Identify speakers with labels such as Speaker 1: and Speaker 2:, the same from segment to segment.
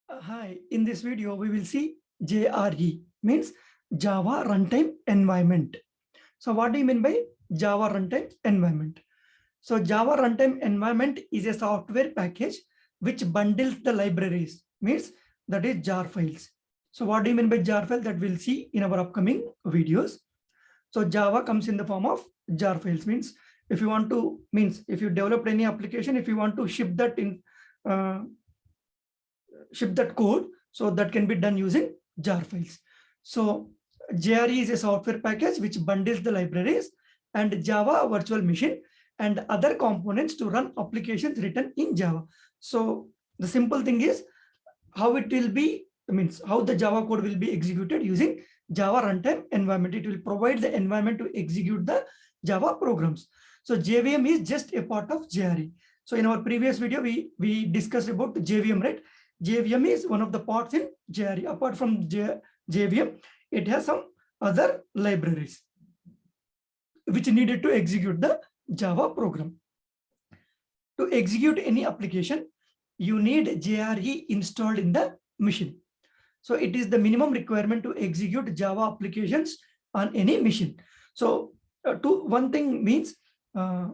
Speaker 1: Hi, in this video, we will see JRE, means Java Runtime Environment. So what do you mean by Java Runtime Environment? So Java Runtime Environment is a software package which bundles the libraries, means that is jar files. So what do you mean by jar file? That we'll see in our upcoming videos. So Java comes in the form of jar files, means if you want to, means if you developed any application, if you want to ship that in uh, ship that code, so that can be done using jar files. So JRE is a software package which bundles the libraries and Java virtual machine and other components to run applications written in Java. So the simple thing is how it will be, means how the Java code will be executed using Java runtime environment. It will provide the environment to execute the Java programs. So JVM is just a part of JRE. So in our previous video, we discussed about JVM, right? JVM is one of the parts in JRE. Apart from JVM, it has some other libraries which needed to execute the Java program. To execute any application, you need JRE installed in the machine. So it is the minimum requirement to execute Java applications on any machine. So one thing means, so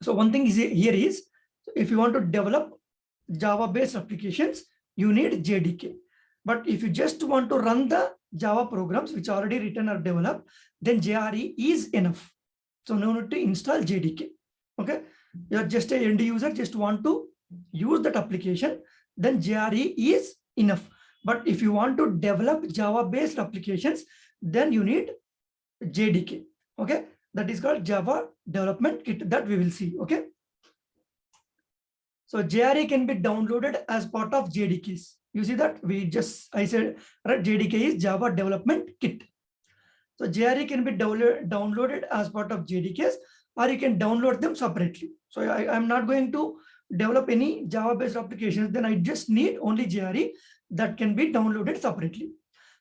Speaker 1: one thing is here is, if you want to develop Java based applications, you need JDK. But if you just want to run the Java programs which are already written or developed, then JRE is enough. So no need to install JDK. Okay, you're just an end user, just want to use that application, then JRE is enough. But if you want to develop Java based applications, then you need JDK. Okay, that is called Java Development Kit, that we will see. Okay, so JRE can be downloaded as part of JDKs. You see that I said, right, JDK is Java Development Kit. So JRE can be downloaded as part of JDKs, or you can download them separately. So I'm not going to develop any Java based applications, then I just need only JRE that can be downloaded separately.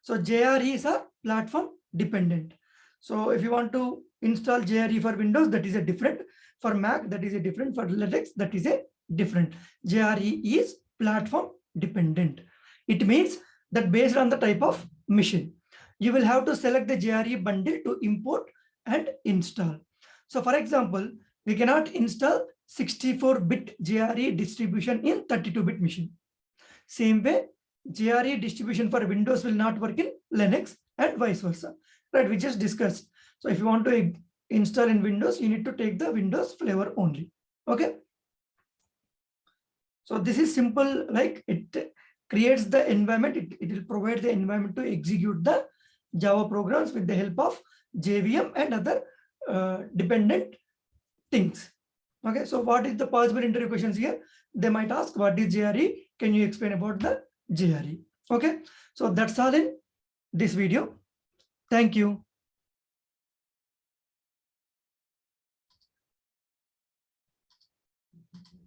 Speaker 1: So JREs are platform dependent. So if you want to install JRE for Windows, that is a different. For Mac, that is a different. For Linux, that is a different. JRE is platform dependent. It means that based on the type of machine, you will have to select the JRE bundle to import and install. So for example, we cannot install 64-bit JRE distribution in 32-bit machine. Same way, JRE distribution for Windows will not work in Linux and vice versa. Right, we just discussed. So if you want to install in Windows, you need to take the Windows flavor only. Okay. So this is simple, like it creates the environment, it will provide the environment to execute the Java programs with the help of JVM and other dependent things. Okay, so what is the possible interview questions here? They might ask, what is JRE? Can you explain about the JRE? Okay, so that's all in this video. Thank you.